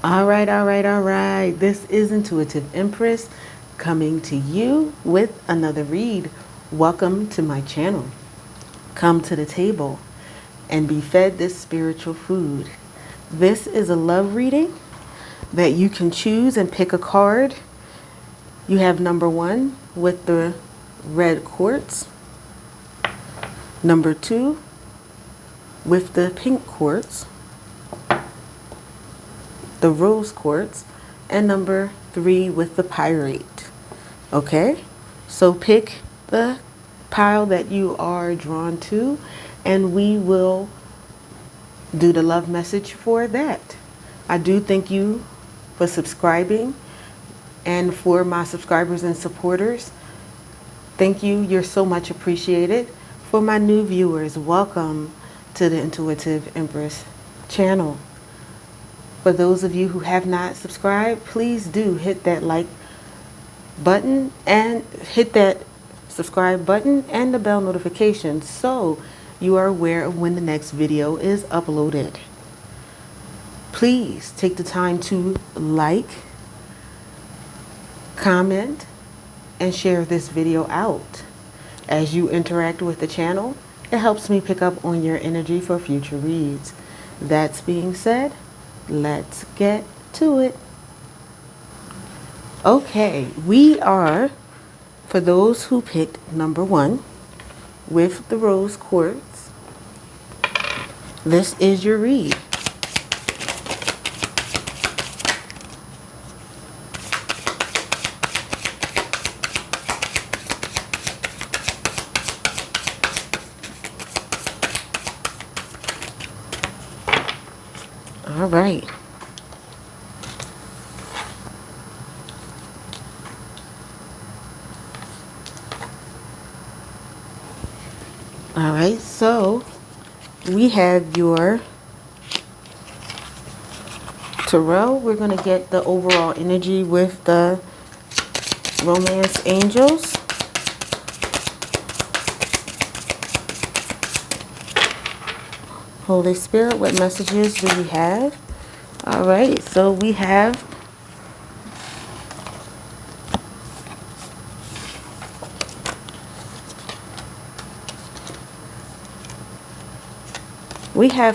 All right, all right, all right. This is Intuitive Empress coming to you with another read. Welcome to my channel. Come to the table and be fed this spiritual food. This is a love reading that you can choose and pick a card. You have number 1 with the red quartz, number 2 with the pink quartz, the rose quartz, and number 3 with the pyrite. Okay, so pick the pile that you are drawn to and we will do the love message for that. I do thank you for subscribing, and for my subscribers and supporters, thank you. You're so much appreciated. For my new viewers, welcome to the Intuitive Empress channel. For those of you who have not subscribed, please do hit that like button and hit that subscribe button and the bell notification so you are aware of when the next video is uploaded. Please take the time to like, comment, and share this video out. As you interact with the channel, it helps me pick up on your energy for future reads. That's being said, let's get to it. Okay, we are, for those who picked number 1 with the rose quartz, this is your read. All right. All right, so we have your tarot. We're going to get the overall energy with the romance angels. Holy Spirit, what messages do we have? All right, so we have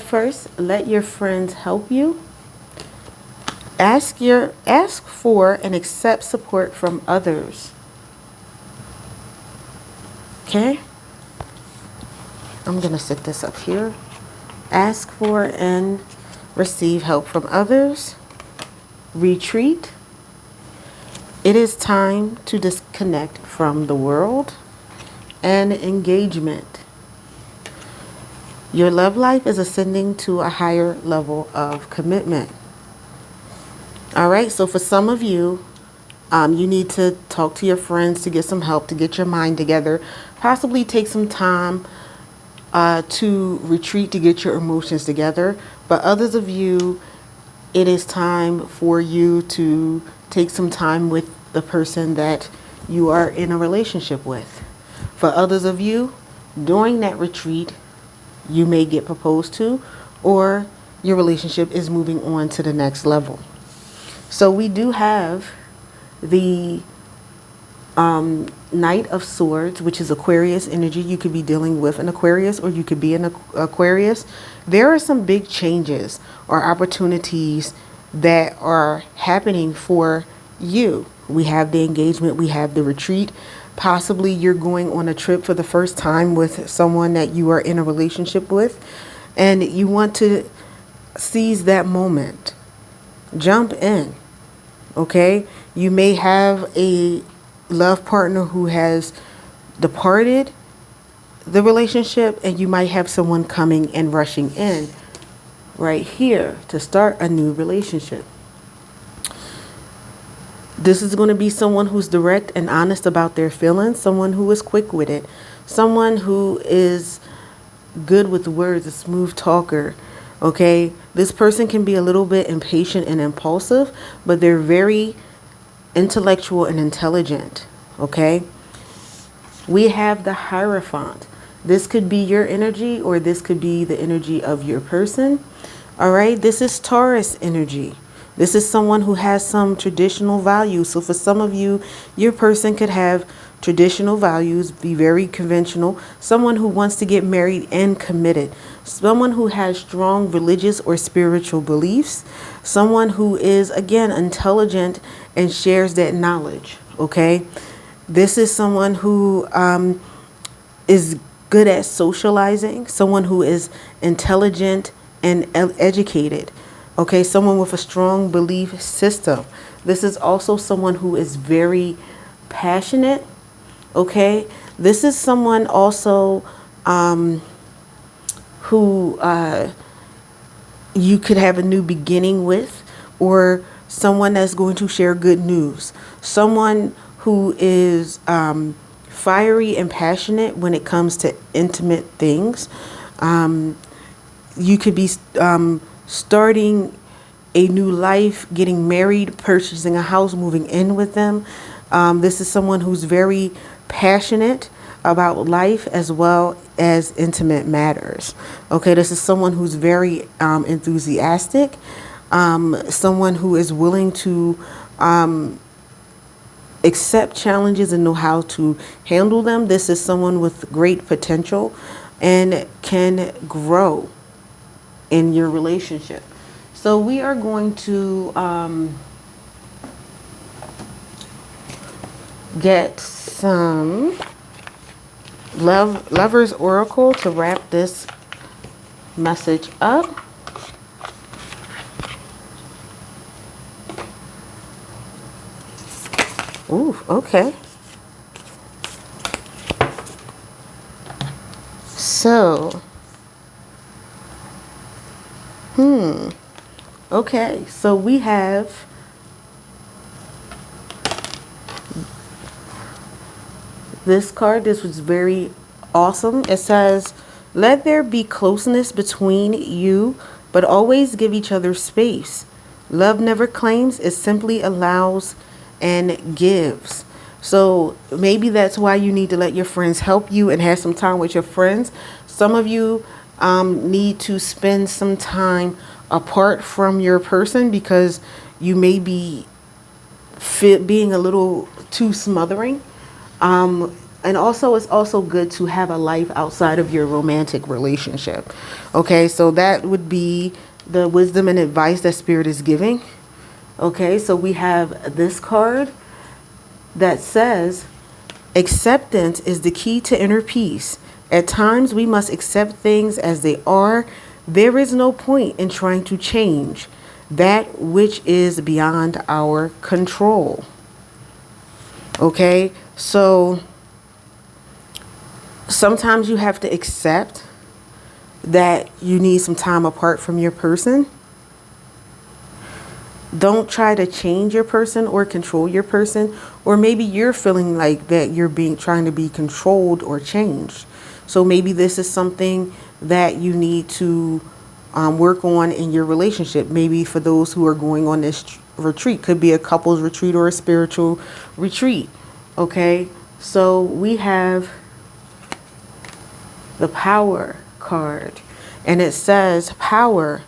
first, let your friends help you. Ask for and accept support from others. Okay? I'm going to set this up here. Ask for and receive help from others. Retreat. It is time to disconnect from the world. And engagement. Your love life is ascending to a higher level of commitment. All right, so for some of you, you need to talk to your friends to get some help, to get your mind together. Possibly take some time to retreat, to get your emotions together. But others of you, it is time for you to take some time with the person that you are in a relationship with. For others of you, during that retreat, you may get proposed to, or your relationship is moving on to the next level. So we do have the Knight of Swords, which is Aquarius energy. You could be dealing with an Aquarius, or you could be an Aquarius. There are some big changes or opportunities that are happening for you. We have the engagement, we have the retreat. Possibly you're going on a trip for the first time with someone that you are in a relationship with, and you want to seize that moment. Jump in. Okay? You may have a love partner who has departed the relationship, and you might have someone coming and rushing in right here to start a new relationship. This is going to be someone who's direct and honest about their feelings, someone who is quick-witted, someone who is good with words, a smooth talker. Okay? This person can be a little bit impatient and impulsive, but they're very intellectual and intelligent. Okay? We have the Hierophant. This could be your energy, or this could be the energy of your person. All right? This is Taurus energy. This is someone who has some traditional values. So for some of you, your person could have traditional values, be very conventional. Someone who wants to get married and committed. Someone who has strong religious or spiritual beliefs. Someone who is, again, intelligent and shares that knowledge. Okay. This is someone who is good at socializing. Someone who is intelligent and educated. Okay, someone with a strong belief system. This is also someone who is very passionate. Okay, this is someone also who you could have a new beginning with, or someone that's going to share good news. Someone who is fiery and passionate when it comes to intimate things. You could be starting a new life, getting married, purchasing a house, moving in with them. This is someone who's very passionate about life as well as intimate matters. Okay, this is someone who's very enthusiastic, someone who is willing to accept challenges and know how to handle them. This is someone with great potential and can grow in your relationship. So we are going to get some Lover's Oracle to wrap this message up. Ooh, okay. So, okay, so we have this card. This was very awesome. It says, let there be closeness between you, but always give each other space. Love never claims, it simply allows and gives. So maybe that's why you need to let your friends help you and have some time with your friends. Some of you need to spend some time apart from your person because you may be being a little too smothering. And also, it's also good to have a life outside of your romantic relationship. Okay, so that would be the wisdom and advice that Spirit is giving. Okay, so we have this card that says, acceptance is the key to inner peace. At times, we must accept things as they are. There is no point in trying to change that which is beyond our control. Okay, so sometimes you have to accept that you need some time apart from your person. Don't try to change your person or control your person, or maybe you're feeling like that you're trying to be controlled or changed. So maybe this is something that you need to work on in your relationship. Maybe for those who are going on this retreat, could be a couples retreat or a spiritual retreat. Okay, so we have the Power card, and it says, power.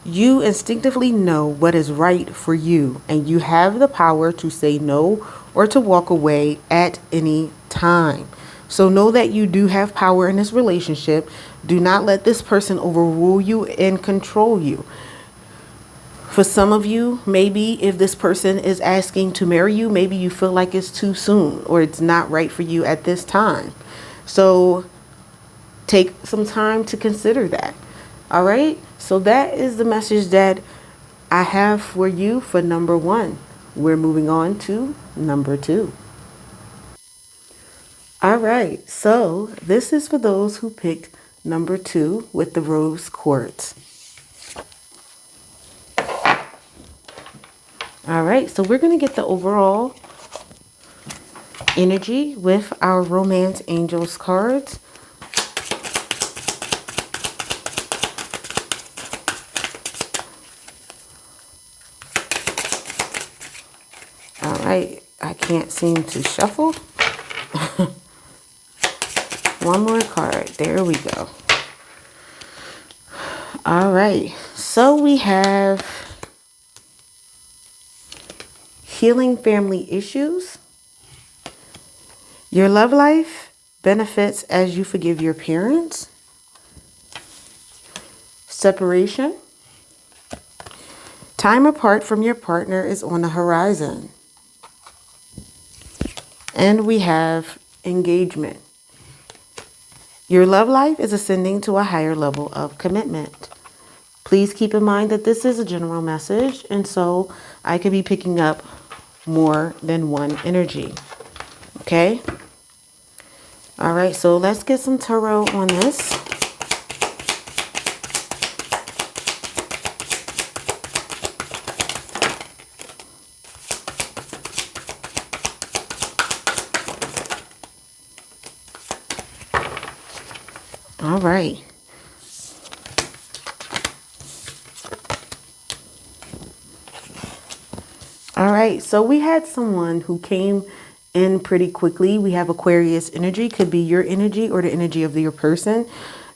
You instinctively know what is right for you, and you have the power to say no or to walk away at any time. So know that you do have power in this relationship. Do not let this person overrule you and control you. For some of you, maybe if this person is asking to marry you, maybe you feel like it's too soon or it's not right for you at this time. So take some time to consider that. All right. So that is the message that I have for you for number 1. We're moving on to number 2. All right. So this is for those who picked number 2 with the rose quartz. All right. So we're going to get the overall energy with our Romance Angels cards. I can't seem to shuffle. One more card. There we go. All right. So we have healing family issues. Your love life benefits as you forgive your parents. Separation. Time apart from your partner is on the horizon. And we have engagement. Your love life is ascending to a higher level of commitment. Please keep in mind that this is a general message, and so I could be picking up more than one energy. Okay? All right, so let's get some tarot on this. All right. All right, so we had someone who came in pretty quickly. We have Aquarius energy, could be your energy or the energy of your person.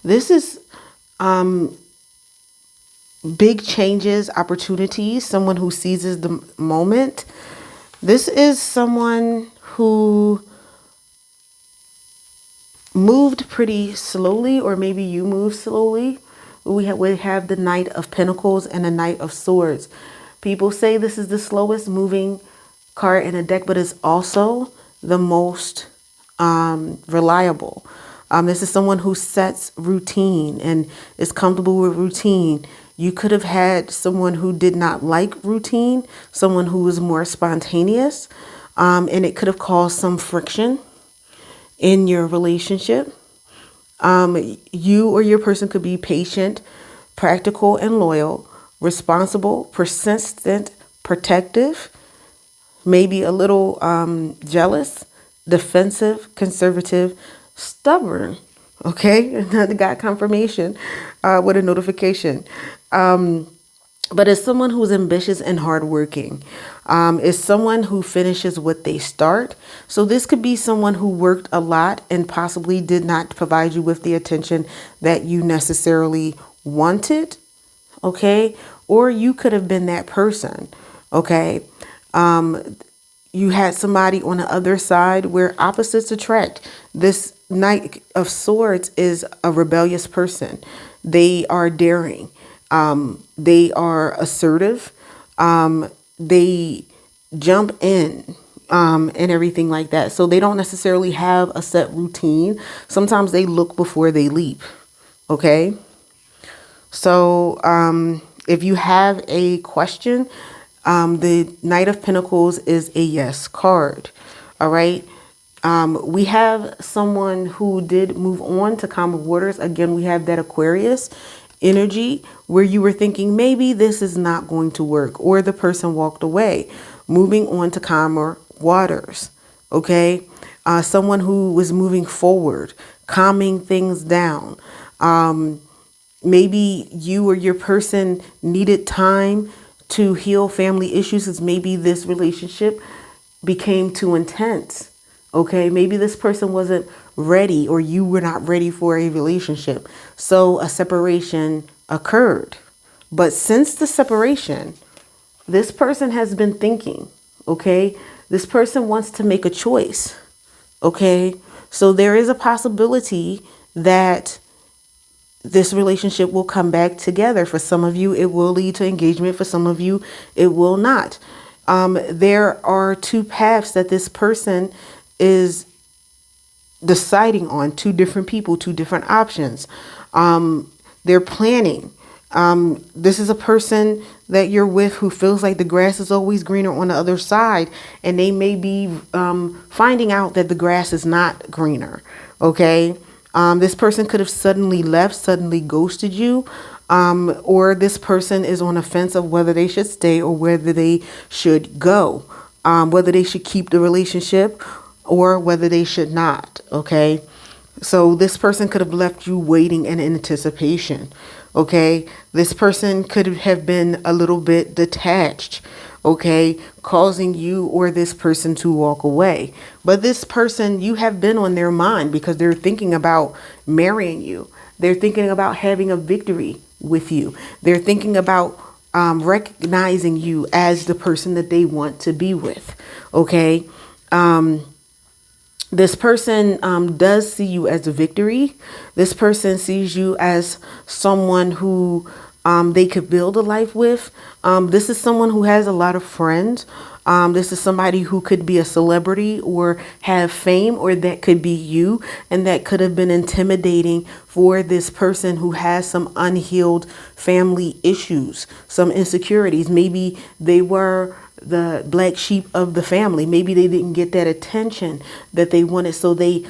This is big changes, opportunities, someone who seizes the moment. This is someone who moved pretty slowly, or maybe you moved slowly. We have the Knight of Pentacles and the Knight of Swords. People say this is the slowest moving card in a deck, but it's also the most reliable. This is someone who sets routine and is comfortable with routine. You could have had someone who did not like routine, someone who was more spontaneous, and it could have caused some friction in your relationship. You or your person could be patient, practical, and loyal, responsible, persistent, protective, maybe a little jealous, defensive, conservative, stubborn. Okay, I got confirmation with a notification. But it's someone who's ambitious and hardworking. It's someone who finishes what they start. So this could be someone who worked a lot and possibly did not provide you with the attention that you necessarily wanted. Okay, or you could have been that person. Okay, you had somebody on the other side where opposites attract. This Knight of Swords is a rebellious person. They are daring. They are assertive. They jump in and everything like that. So they don't necessarily have a set routine. Sometimes they look before they leap. Okay. So if you have a question, the Knight of Pentacles is a yes card. All right. We have someone who did move on to calmer waters. Again, we have that Aquarius energy where you were thinking maybe this is not going to work, or the person walked away, moving on to calmer waters. Okay. Someone who was moving forward, calming things down. Maybe you or your person needed time to heal family issues, as maybe this relationship became too intense. Okay, maybe this person wasn't ready, or you were not ready for a relationship. So a separation occurred. But since the separation, this person has been thinking, okay? This person wants to make a choice, okay? So there is a possibility that this relationship will come back together. For some of you, it will lead to engagement. For some of you, it will not. There are two paths that this person is deciding on, two different people, two different options. They're planning. This is a person that you're with who feels like the grass is always greener on the other side, and they may be finding out that the grass is not greener. Okay. This person could have suddenly left, suddenly ghosted you, or this person is on a fence of whether they should stay or whether they should go, whether they should keep the relationship or whether they should not. Okay. So this person could have left you waiting in anticipation. Okay. This person could have been a little bit detached. Okay. Causing you or this person to walk away. But this person, you have been on their mind because they're thinking about marrying you. They're thinking about having a victory with you. They're thinking about recognizing you as the person that they want to be with. Okay. This person does see you as a victory. This person sees you as someone who they could build a life with. This is someone who has a lot of friends. This is somebody who could be a celebrity or have fame, or that could be you. And that could have been intimidating for this person who has some unhealed family issues, some insecurities. Maybe they were the black sheep of the family. Maybe they didn't get that attention that they wanted. So they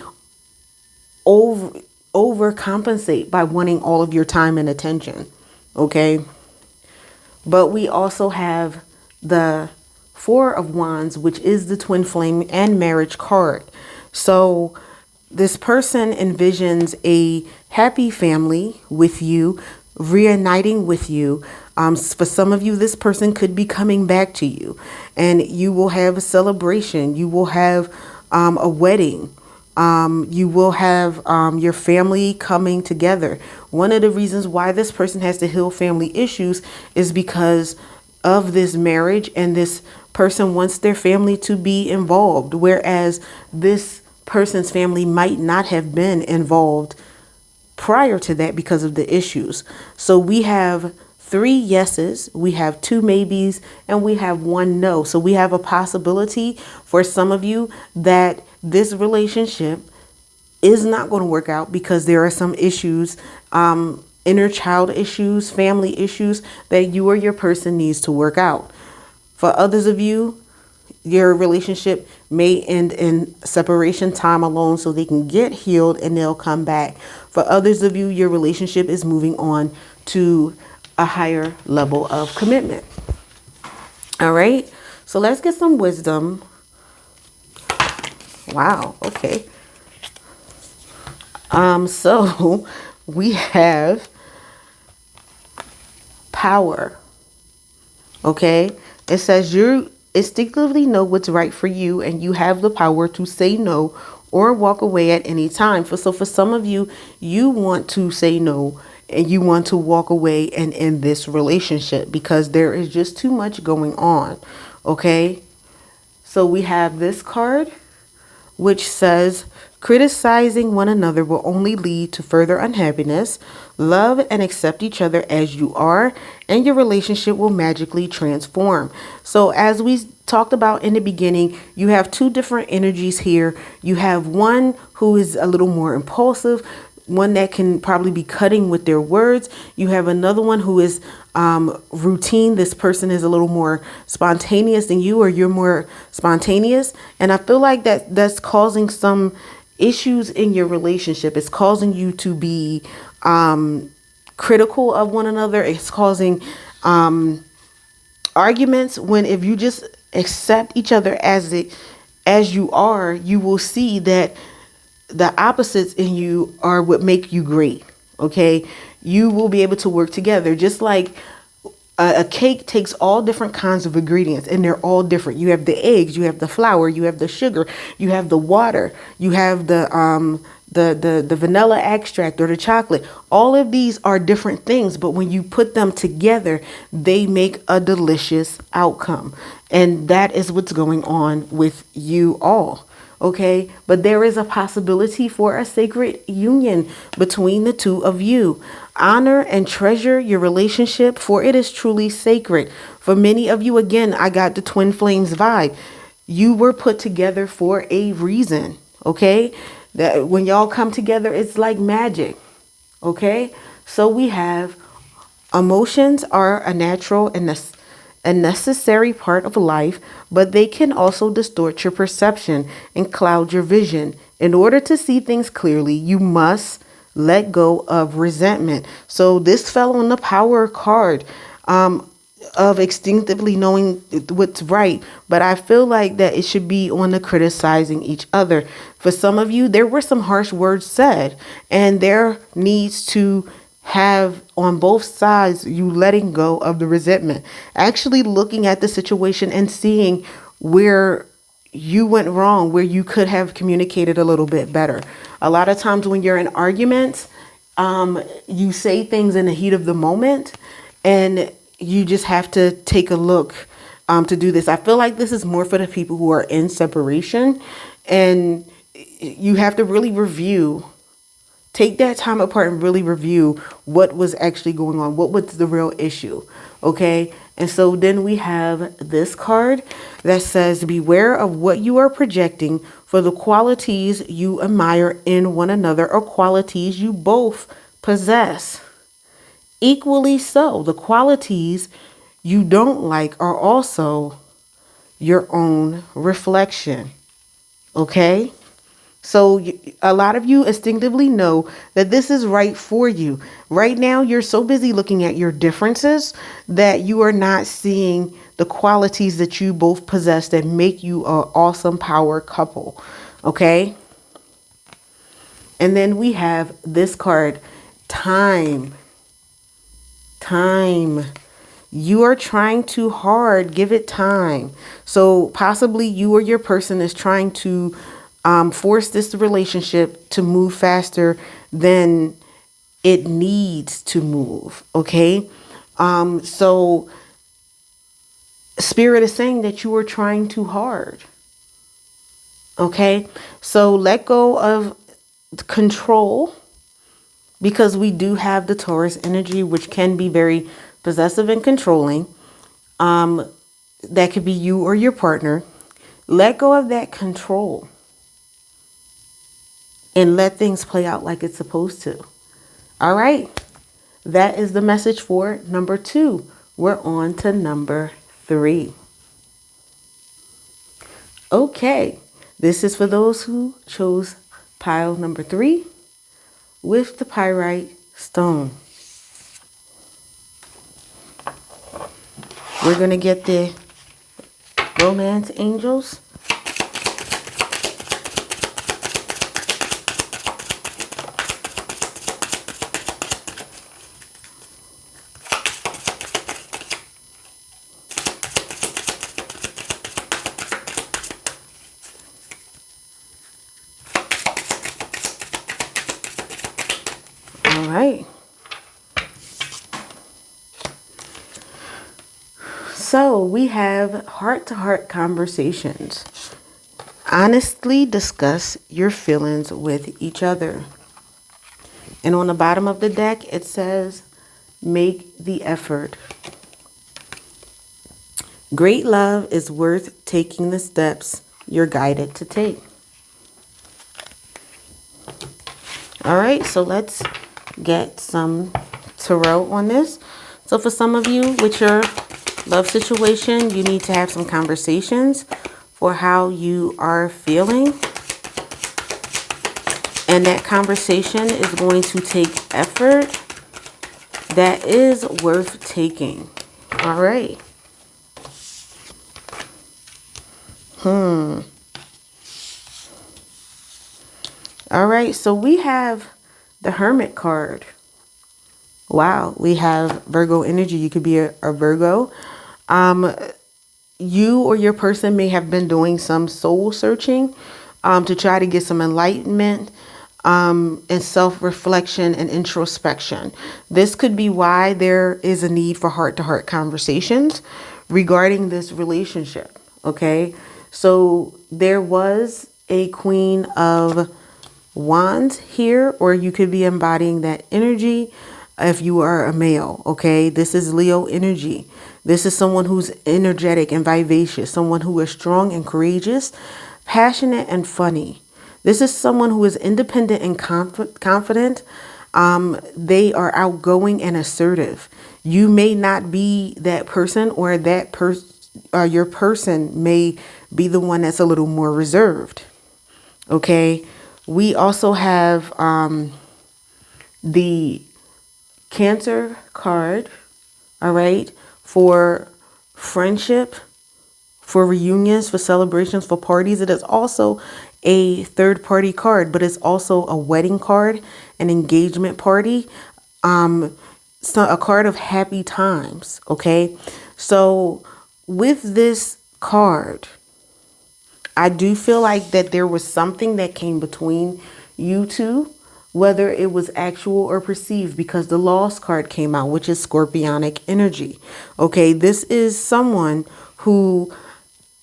overcompensate by wanting all of your time and attention. Okay. But we also have the Four of Wands, which is the twin flame and marriage card. So this person envisions a happy family with you, reuniting with you. For some of you, this person could be coming back to you, and you will have a celebration. You will have a wedding. You will have your family coming together. One of the reasons why this person has to heal family issues is because of this marriage, and this person wants their family to be involved, whereas this person's family might not have been involved prior to that because of the issues. So we have 3 yeses, we have 2 maybes, and we have 1 no. So we have a possibility for some of you that this relationship is not going to work out because there are some issues, inner child issues, family issues that you or your person needs to work out. For others of you, your relationship may end in separation time alone so they can get healed and they'll come back. For others of you, your relationship is moving on to a higher level of commitment. All right. So let's get some wisdom. Wow. Okay. So we have power. Okay. It says you instinctively know what's right for you, and you have the power to say no or walk away at any time. So for some of you, you want to say no and you want to walk away and end this relationship because there is just too much going on. Okay. So we have this card, which says criticizing one another will only lead to further unhappiness. Love and accept each other as you are, and your relationship will magically transform. So as we talked about in the beginning, you have 2 different energies here. You have one who is a little more impulsive, one that can probably be cutting with their words. You have another one who is routine. This person is a little more spontaneous than you, or you're more spontaneous. And I feel like that's causing some issues in your relationship. It's causing you to be critical of one another. It's causing arguments, when if you just accept each other as you are, you will see that the opposites in you are what make you great. Okay. You will be able to work together, just like a cake takes all different kinds of ingredients, and they're all different. You have the eggs, you have the flour, you have the sugar, you have the water, you have the vanilla extract or the chocolate. All of these are different things, but when you put them together, they make a delicious outcome. And that is what's going on with you all. Okay, but there is a possibility for a sacred union between the 2 of you. Honor and treasure your relationship, for it is truly sacred. For many of you, again, I got the twin flames vibe. You were put together for a reason. Okay, that when y'all come together, it's like magic. Okay, so we have emotions are a natural and a necessary part of life, but they can also distort your perception and cloud your vision. In order to see things clearly, you must let go of resentment. So this fell on the power card of instinctively knowing what's right. But I feel like that it should be on the criticizing each other. For some of you, there were some harsh words said, and there needs to have on both sides you letting go of the resentment, actually looking at the situation and seeing where you went wrong, where you could have communicated a little bit better. A lot of times when you're in arguments, you say things in the heat of the moment, and you just have to take a look to do this. I feel like this is more for the people who are in separation, and you have to really review. Take that time apart and really review what was actually going on. What was the real issue? Okay. And so then we have this card that says, beware of what you are projecting, for the qualities you admire in one another are qualities you both possess. Equally so, the qualities you don't like are also your own reflection. Okay. So a lot of you instinctively know that this is right for you. Right now, you're so busy looking at your differences that you are not seeing the qualities that you both possess that make you an awesome power couple. Okay. And then we have this card, time. Time. You are trying too hard. Give it time. So possibly you or your person is trying to force this relationship to move faster than it needs to move. Okay. So Spirit is saying that you are trying too hard. Okay. So let go of control, because we do have the Taurus energy, which can be very possessive and controlling. That could be you or your partner. Let go of that control and let things play out like it's supposed to. All right. That is the message for number 2. We're on to number 3. Okay. This is for those who chose pile number 3 with the pyrite stone. We're going to get the romance angels. All right. So we have heart-to-heart conversations. Honestly discuss your feelings with each other. And on the bottom of the deck, it says, make the effort. Great love is worth taking the steps you're guided to take. All right, so let's get some tarot on this. So for some of you with your love situation, you need to have some conversations for how you are feeling. And that conversation is going to take effort that is worth taking. All right. All right, so we have the Hermit card. Wow, we have Virgo energy. You could be a Virgo. You or your person may have been doing some soul searching to try to get some enlightenment and self-reflection and introspection. This could be why there is a need for heart-to-heart conversations regarding this relationship. Okay, so there was a Queen of Wands here, or you could be embodying that energy if you are a male. Okay, this is Leo energy. This is someone who's energetic and vivacious, someone who is strong and courageous, passionate and funny. This is someone who is independent and confident. They are outgoing and assertive. You may not be that person, or that your person may be the one that's a little more reserved. Okay. We also have the Cancer card, all right, for friendship, for reunions, for celebrations, for parties. It is also a third-party card, but it's also a wedding card, an engagement party, so a card of happy times, okay? So with this card, I do feel like that there was something that came between you two. whether it was actual or perceived, because the Lost card came out, which is scorpionic energy. Okay, this is someone who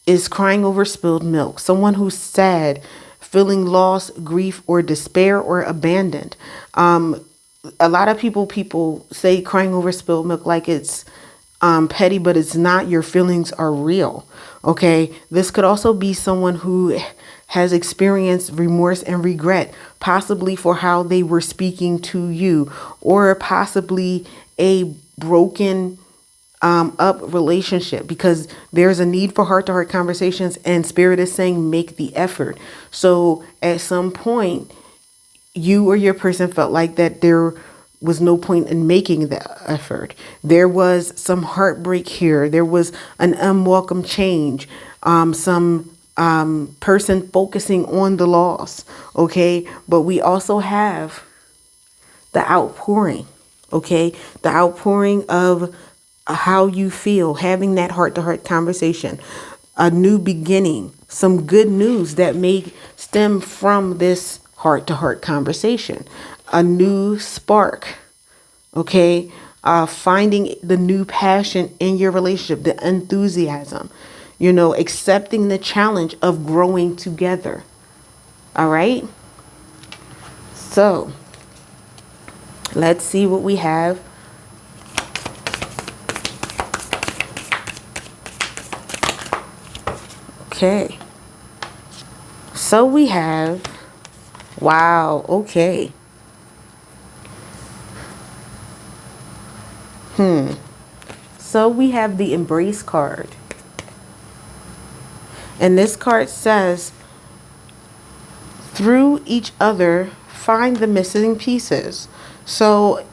is crying over spilled milk, someone who's sad, feeling loss, grief, or despair, or abandoned. A lot of people say crying over spilled milk like it's petty, but it's not. Your feelings are real. Okay, this could also be someone who has experienced remorse and regret, possibly for how they were speaking to you, or possibly a broken up relationship, because there's a need for heart-to-heart conversations, and Spirit is saying make the effort. So at some point, you or your person felt like that there was no point in making the effort. There was some heartbreak here. There was an unwelcome change. Some person focusing on the loss. Okay. But we also have the outpouring. Okay. The outpouring of how you feel, having that heart-to-heart conversation, a new beginning, some good news that may stem from this heart-to-heart conversation, a new spark, okay? Finding the new passion in your relationship, the enthusiasm, accepting the challenge of growing together, all right? So, let's see what we have. Okay, so we have, wow, okay. So we have the Embrace card. And this card says, through each other, find the missing pieces. So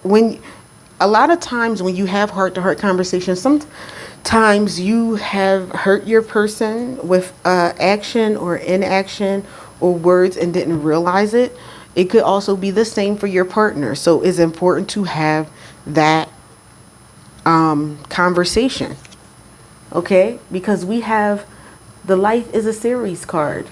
a lot of times when you have heart-to-heart conversations, sometimes you have hurt your person with action or inaction or words and didn't realize it. It could also be the same for your partner. So it's important to have that conversation. Okay? Because we have the Life is a Series card.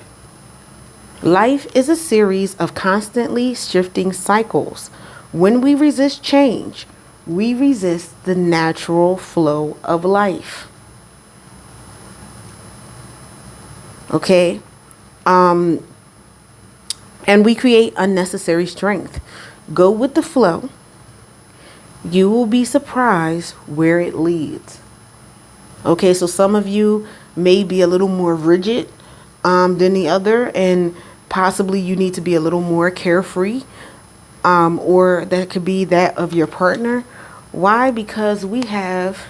Life is a series of constantly shifting cycles. When we resist change, we resist the natural flow of life. Okay? And we create unnecessary strength. Go with the flow. You will be surprised where it leads. Okay, so some of you may be a little more rigid than the other, and possibly you need to be a little more carefree, or that could be that of your partner. Why? Because we have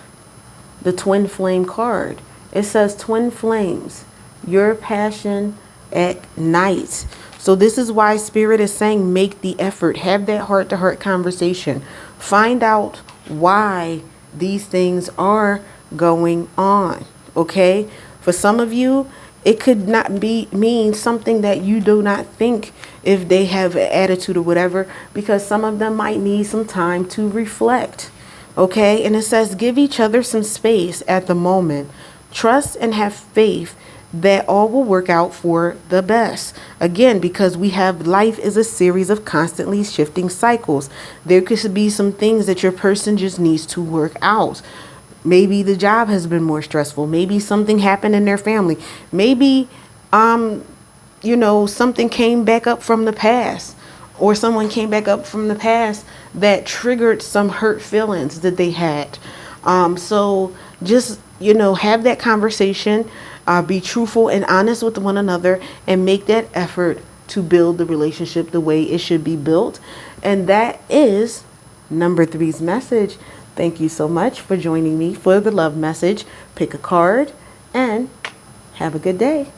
the Twin Flame card. It says twin flames, your passion at night. So this is why Spirit is saying make the effort, have that heart-to-heart conversation, find out why these things are going on. Okay, for some of you it could not mean something that you do not think, if they have an attitude or whatever, because some of them might need some time to reflect. Okay, and it says give each other some space at the moment. Trust and have faith that all will work out for the best. Again, because we have life is a series of constantly shifting cycles. There could be some things that your person just needs to work out. Maybe the job has been more stressful. Maybe something happened in their family. Maybe, something came back up from the past, or someone came back up from the past that triggered some hurt feelings that they had. So just, have that conversation, be truthful and honest with one another, and make that effort to build the relationship the way it should be built. And that is number 3's message. Thank you so much for joining me for the love message. Pick a card and have a good day.